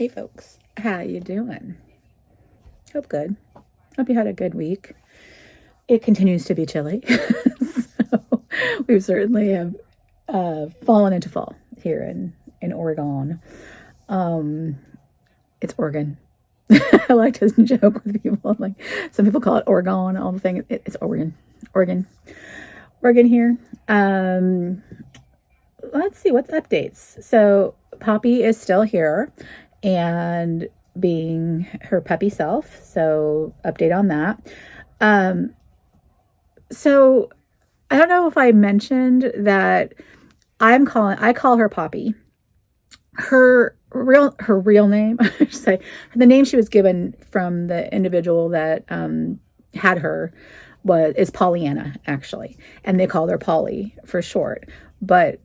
Hey folks, how you doing? Hope good. Hope you had a good week. It continues to be chilly, so we certainly have fallen into fall here in Oregon. Um, it's Oregon. I like to joke with people. Like some people call it Oregon. All the things. It's Oregon, Oregon, Oregon here. Let's see what's updates. So Poppy is still here and being her puppy self. So update on that. Um, so I don't know if I mentioned that I call her Poppy. Her real name, I should say, the name she was given from the individual that had her is Pollyanna, actually, and they called her Polly for short. But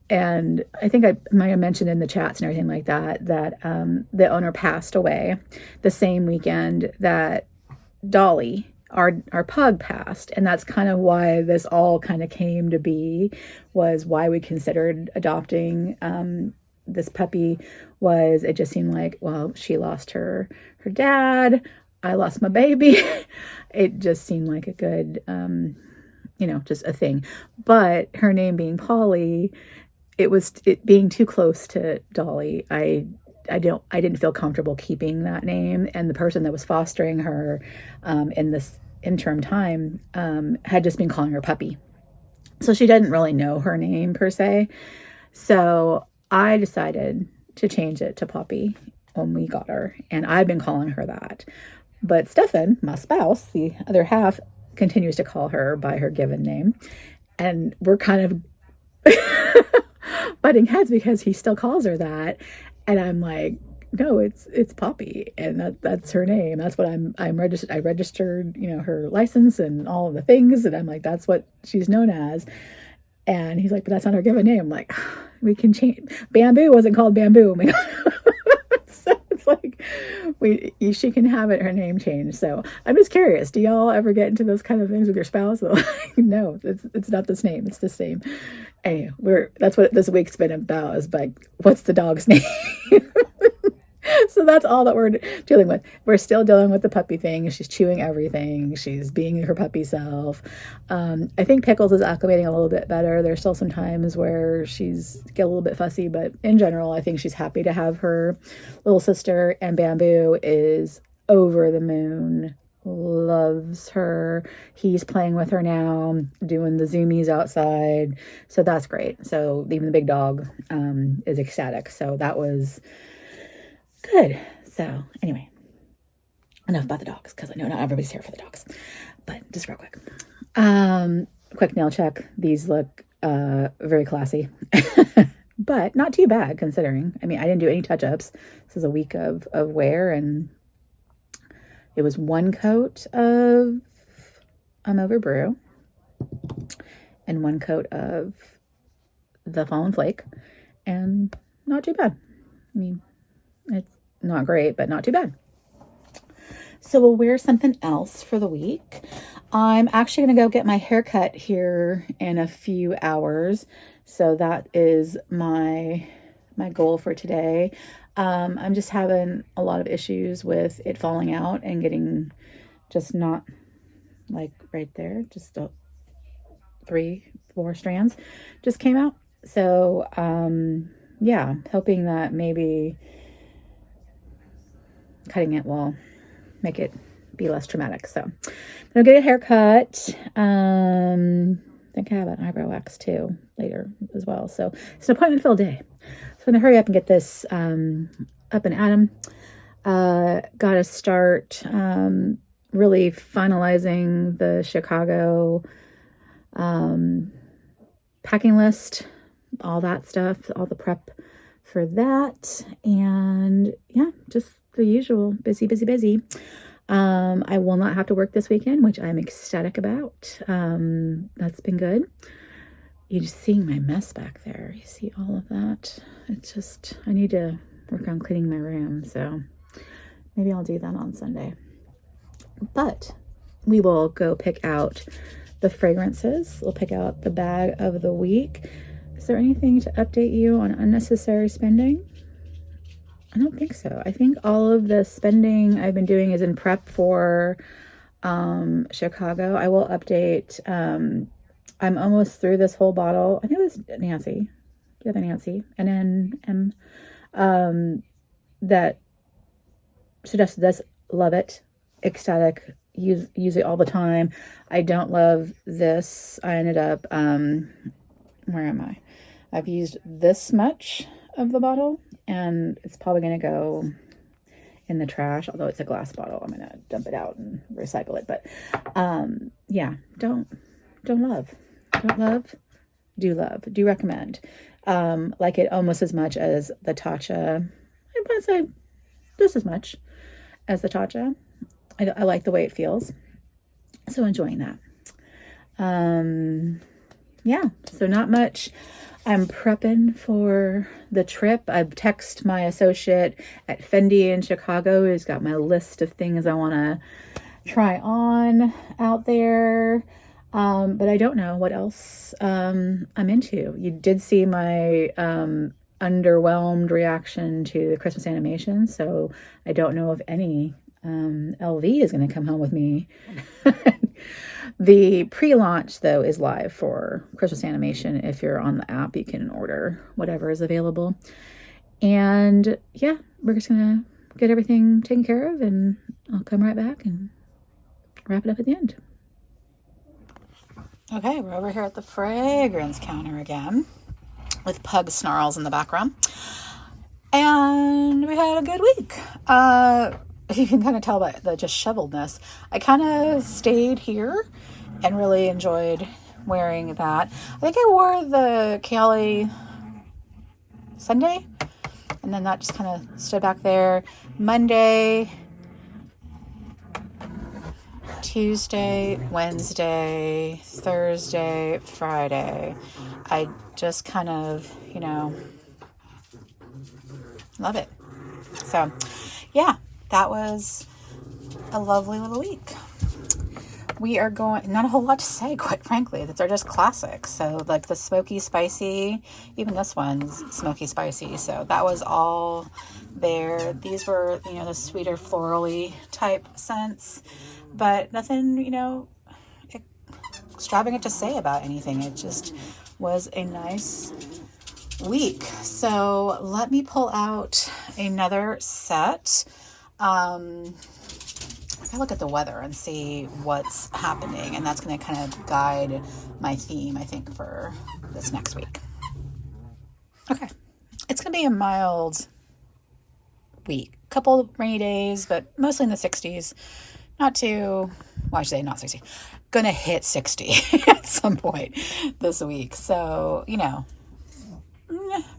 and I think I might have mentioned in the chats and everything like that the owner passed away the same weekend that Dolly, our pug, passed, and that's kind of why this all kind of came to be. Was why we considered adopting this puppy. Was it just seemed like, well, she lost her dad, I lost my baby. It just seemed like a good just a thing. But her name being Polly, it being too close to Dolly. I didn't feel comfortable keeping that name, and the person that was fostering her in this interim time had just been calling her Puppy, so she didn't really know her name per se. So I decided to change it to Poppy when we got her, and I've been calling her that. But Stefan, my spouse, the other half, continues to call her by her given name, and we're kind of butting heads because he still calls her that, and I'm like, no, it's Poppy, and that's her name. That's what I'm registered. I registered, her license and all of the things, and I'm like, that's what she's known as. And he's like, but that's not her given name. I'm like, we can change. Bamboo wasn't called Bamboo. Oh my God. So it's like she can have her name changed. So I'm just curious. Do y'all ever get into those kind of things with your spouse? No, it's not this name. It's the same. Anyway, that's what this week's been about. Is like, what's the dog's name? So that's all that we're dealing with. We're still dealing with the puppy thing. She's chewing everything. She's being her puppy self. I think Pickles is acclimating a little bit better. There's still some times where she's get a little bit fussy, but in general, I think she's happy to have her little sister. And Bamboo is over the moon. Loves her. He's playing with her now, doing the zoomies outside. So that's great. So even the big dog is ecstatic. So that was good. So anyway, enough about the dogs, because I know not everybody's here for the dogs. But just real quick. Quick nail check. These look very classy. But not too bad considering. I mean, I didn't do any touch-ups. This is a week of wear, and it was one coat of Over Brew and one coat of the Fallen Flake, and not too bad. I mean, it's not great, but not too bad. So we'll wear something else for the week. I'm actually going to go get my hair cut here in a few hours. So that is my goal for today. I'm just having a lot of issues with it falling out and getting just not like right there. Just 3-4 strands just came out. So, yeah, hoping that maybe cutting it will make it be less traumatic. So I'm gonna get a haircut. I think I have an eyebrow wax too later as well. So it's an appointment filled day. So I'm gonna hurry up and get this up and at 'em. Gotta start really finalizing the Chicago packing list, all that stuff, all the prep for that. And yeah, just the usual busy. I will not have to work this weekend, which I'm ecstatic about. That's been good. You just seeing my mess back there. You see all of that. It's just, I need to work on cleaning my room. So maybe I'll do that on Sunday. But we will go pick out the fragrances. We'll pick out the bag of the week. Is there anything to update you on unnecessary spending? I don't think so. I think all of the spending I've been doing is in prep for Chicago. I will update. I'm almost through this whole bottle. I think it was Nancy, the other Nancy, and then that suggested this. Love it, ecstatic. Use it all the time. I don't love this. I ended up where am I? I've used this much of the bottle, and it's probably going to go in the trash. Although it's a glass bottle, I'm going to dump it out and recycle it. But yeah, don't love, do recommend. Like it almost as much as the Tatcha. I'd say just as much as the Tatcha. I like the way it feels. So enjoying that. Yeah, so not much. I'm prepping for the trip. I've texted my associate at Fendi in Chicago, who's got my list of things I want to try on out there. But I don't know what else I'm into. You did see my underwhelmed reaction to the Christmas animation, so I don't know if any LV is going to come home with me. The pre-launch, though, is live for Christmas animation. If you're on the app, you can order whatever is available. And yeah, we're just going to get everything taken care of, and I'll come right back and wrap it up at the end. Okay, we're over here at the fragrance counter again with pug snarls in the background. And we had a good week. You can kind of tell by the disheveledness. I kind of stayed here and really enjoyed wearing that. I think I wore the Cali Sunday, and then that just kind of stood back there. Monday, Tuesday, Wednesday, Thursday, Friday. I just kind of, love it. So, yeah. That was a lovely little week. We are going, not a whole lot to say, quite frankly. They're just classics. So like the smoky spicy, even this one's smoky spicy. So that was all there. These were, the sweeter florally type scents, but nothing, extravagant to say about anything. It just was a nice week. So let me pull out another set. I look at the weather and see what's happening, and that's going to kind of guide my theme, I think, for this next week. Okay. It's going to be a mild week. Couple of rainy days, but mostly in the 60s. Not too, well, I should say not 60. Going to hit 60 at some point this week. So,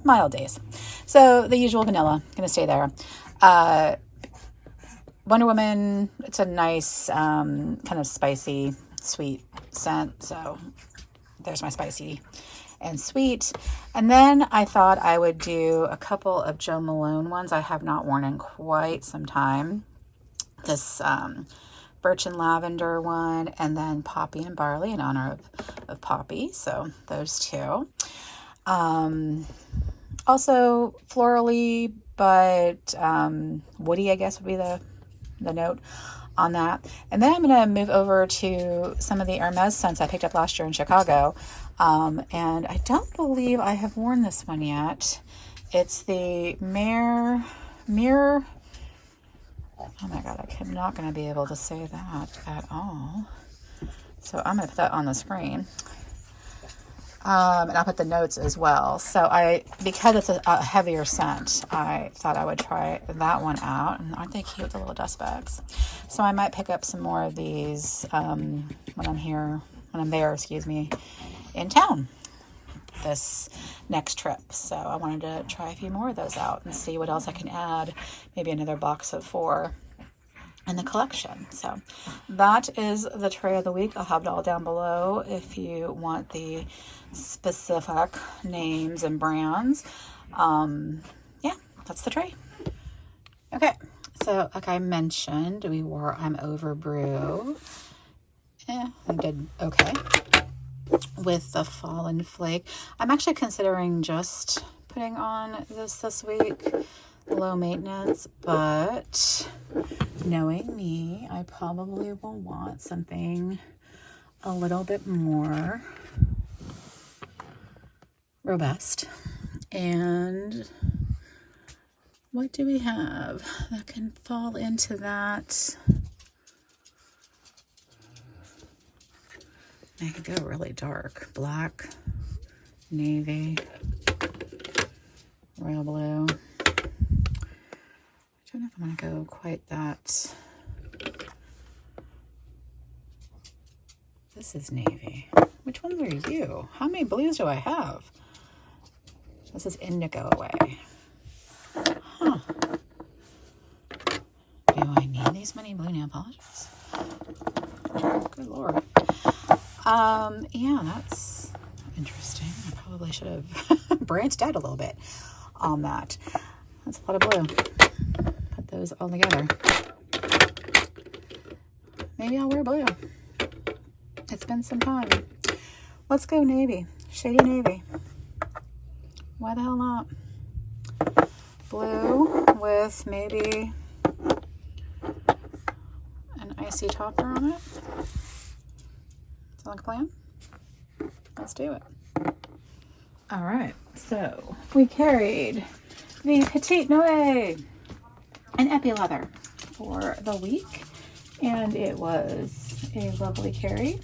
mild days. So the usual vanilla, going to stay there. Wonder Woman, it's a nice kind of spicy, sweet scent. So there's my spicy and sweet. And then I thought I would do a couple of Jo Malone ones I have not worn in quite some time. This birch and lavender one, and then poppy and barley in honor of Poppy. So those two. Also florally, but woody, I guess, would be the note on that. And then I'm going to move over to some of the Hermes scents I picked up last year in Chicago. And I don't believe I have worn this one yet. It's the Myrrhe. Oh my God, I'm not going to be able to say that at all. So I'm going to put that on the screen. And I'll put the notes as well. So because it's a heavier scent, I thought I would try that one out. And aren't they cute with the little dust bags? So I might pick up some more of these when I'm there, in town this next trip. So I wanted to try a few more of those out and see what else I can add. Maybe another box of 4 in the collection. So that is the tray of the week. I'll have it all down below if you want the specific names and brands. Yeah, that's the tray. Okay, so like I mentioned, we wore I'm Over Brew. I did okay with the Fallen Flake. I'm actually considering just putting on this week. low maintenance, but knowing me, I probably will want something a little bit more robust. And what do we have that can fall into that? I could go really dark. Black, navy, royal blue. I don't know if I'm going to go quite that. This is navy. Which ones are you? How many blues do I have? This is indigo away. Huh. Do I need these many blue nail polishes? Good Lord. Yeah, that's interesting. I probably should have branched out a little bit on that. That's a lot of blue. Put those all together. Maybe I'll wear blue. It's been some time. Let's go navy. Shady navy. Why the hell not? Blue with maybe an icy topper on it. Sound like a plan? Let's do it. All right, so we carried the Petite Noe and Epi Leather for the week, and it was a lovely carry.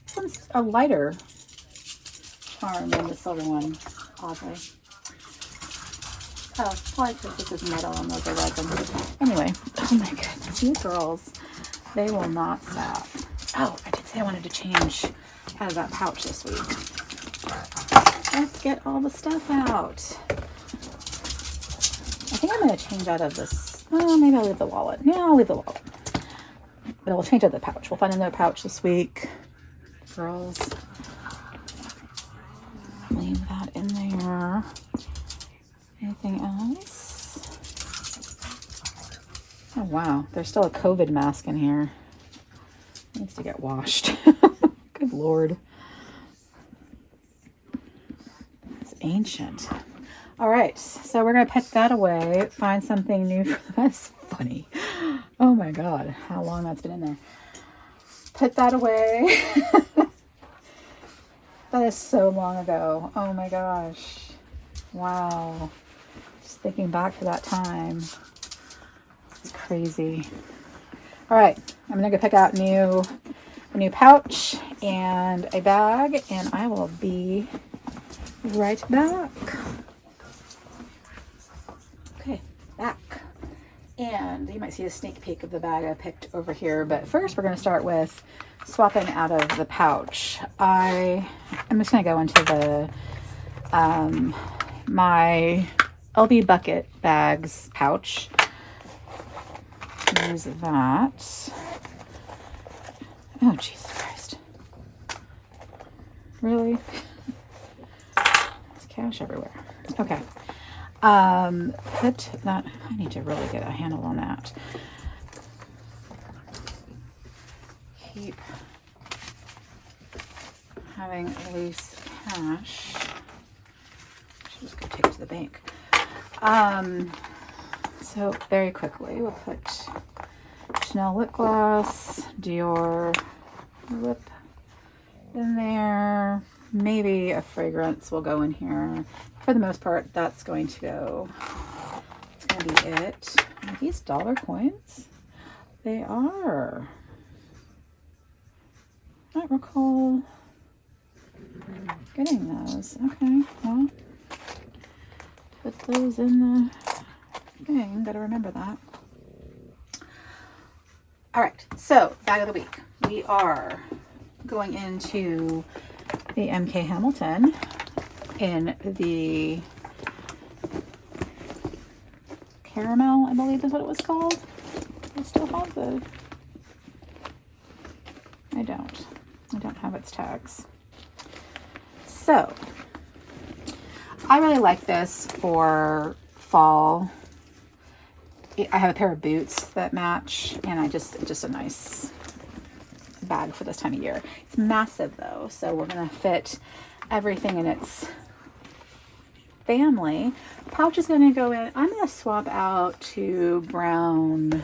This one's a lighter charm than the silver one, oddly. Oh, probably because this is metal and those are resin. Anyway, oh my goodness, these girls, they will not stop. Oh, I did say I wanted to change out of that pouch this week. Let's get all the stuff out. I think I'm going to change out of this. Oh, maybe I'll leave the wallet. Yeah, I'll leave the wallet. But we'll change out the pouch. We'll find another pouch this week. Girls, leave that in there. Anything else? Oh, wow. There's still a COVID mask in here. It needs to get washed. Good Lord. It's ancient. All right. So we're going to put that away. Find something new for that's funny. Oh my God. How long that's been in there. Put that away. That is so long ago. Oh my gosh. Wow. Just thinking back to that time. It's crazy. All right. I'm going to go pick out a new pouch and a bag, and I will be right back. Okay, back. And you might see a sneak peek of the bag I picked over here, but first we're going to start with swapping out of the pouch. I'm just going to go into the my LV bucket bags pouch. There's that. Oh, Jesus Christ. Really? There's cash everywhere. Okay. Put that, I need to really get a handle on that. Keep having loose cash. Should just go take it to the bank. So very quickly, we'll put Chanel lip gloss, Dior lip in there. Maybe a fragrance will go in here. For the most part, that's going to go. It's going to be it. Are these dollar coins? They are. I don't recall getting those. Okay, well, put those in the thing. Gotta remember that. All right, so bag of the week. We are going into the MK Hamilton in the caramel, I believe is what it was called. I still have the... I don't have its tags. So, I really like this for fall. I have a pair of boots that match, and it's just a nice bag for this time of year. It's massive though, so we're gonna fit everything in its family. Pouch is going to go in. I'm going to swap out to brown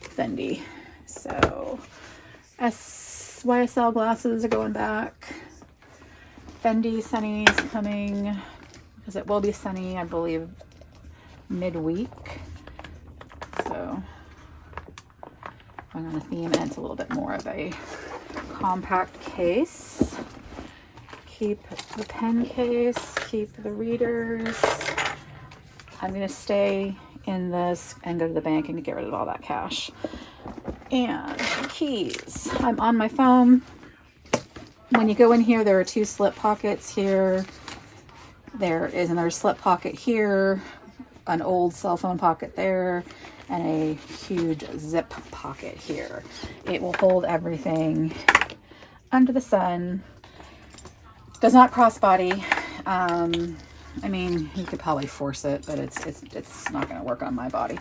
Fendi. So YSL glasses are going back. Fendi Sunny is coming, because it will be sunny, I believe, midweek. So I'm on the theme, and it's a little bit more of a compact case. Keep the pen case, keep the readers. I'm going to stay in this and go to the bank and get rid of all that cash. And keys. I'm on my phone. When you go in here, there are 2 slip pockets here. There is another slip pocket here, an old cell phone pocket there, and a huge zip pocket here. It will hold everything under the sun. Does not crossbody. I mean, you could probably force it, but it's not going to work on my body.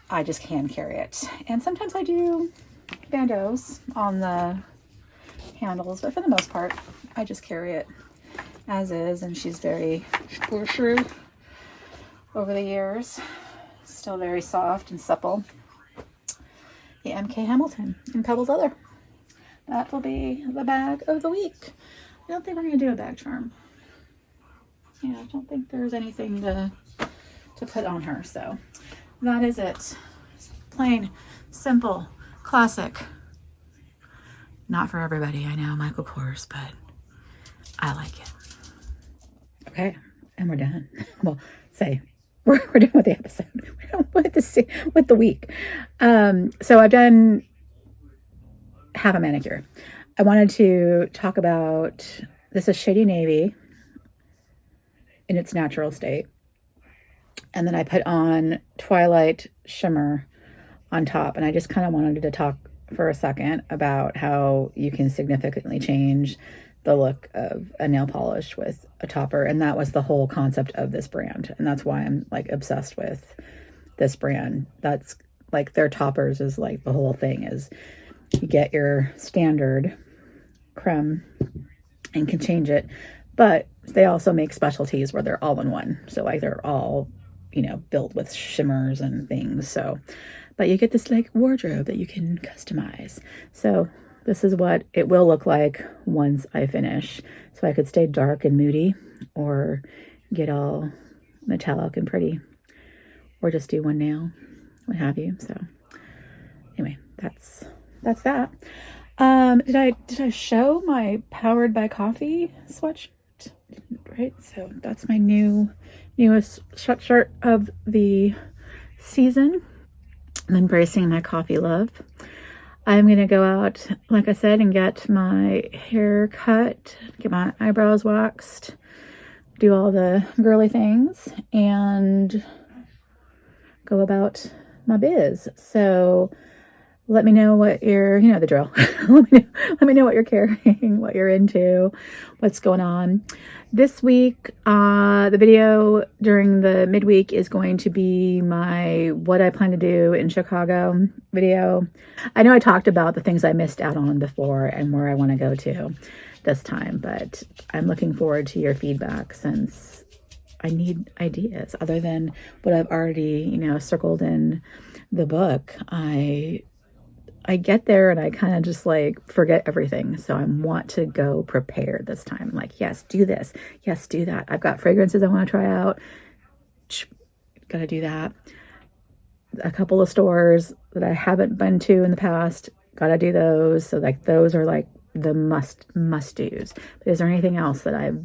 I just can carry it. And sometimes I do bandos on the handles, but for the most part, I just carry it as is. And she's very shrew over the years. Still very soft and supple. The MK Hamilton in Pebbles Leather. That will be the bag of the week. I don't think we're going to do a bag charm. Yeah, I don't think there's anything to put on her. So that is it. Plain, simple, classic. Not for everybody, I know, Michael Kors, but I like it. Okay, and we're done. Well, we're done with the episode. We're done with the week. So I've done half a manicure. I wanted to talk about, this is Shady Navy in its natural state. And then I put on Twilight Shimmer on top. And I just kind of wanted to talk for a second about how you can significantly change the look of a nail polish with a topper. And that was the whole concept of this brand. And that's why I'm like obsessed with this brand. That's like their toppers is like the whole thing is you get your standard creme and can change it. But they also make specialties where they're all in one. So like they're all, built with shimmers and things. So, but you get this like wardrobe that you can customize. So this is what it will look like once I finish. So I could stay dark and moody or get all metallic and pretty or just do one nail, what have you. So anyway, that's that. Did I show my Powered by Coffee sweatshirt? Right, so that's my newest sweatshirt of the season. I'm embracing my coffee love. I'm gonna go out, like I said, and get my hair cut, get my eyebrows waxed, do all the girly things, and go about my biz. So let me know what you're, the drill. let me know what you're carrying, what you're into, what's going on. This week, the video during the midweek is going to be my what I plan to do in Chicago video. I know I talked about the things I missed out on before and where I want to go to this time, but I'm looking forward to your feedback since I need ideas other than what I've already, circled in the book. I get there and I kind of just like forget everything. So I want to go prepared this time. I'm like, yes, do this. Yes, do that. I've got fragrances I want to try out. Got to do that. A couple of stores that I haven't been to in the past. Got to do those. So like those are like the must do's. But is there anything else that I've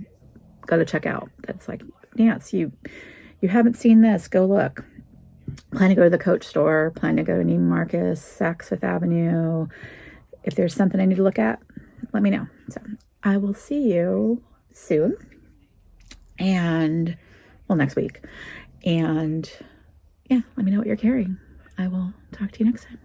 got to check out? That's like, Nance, you haven't seen this. Go look. Plan to go to the Coach store, plan to go to Neiman Marcus, Saks Fifth Avenue. If there's something I need to look at, let me know. So I will see you soon and, next week. And yeah, let me know what you're carrying. I will talk to you next time.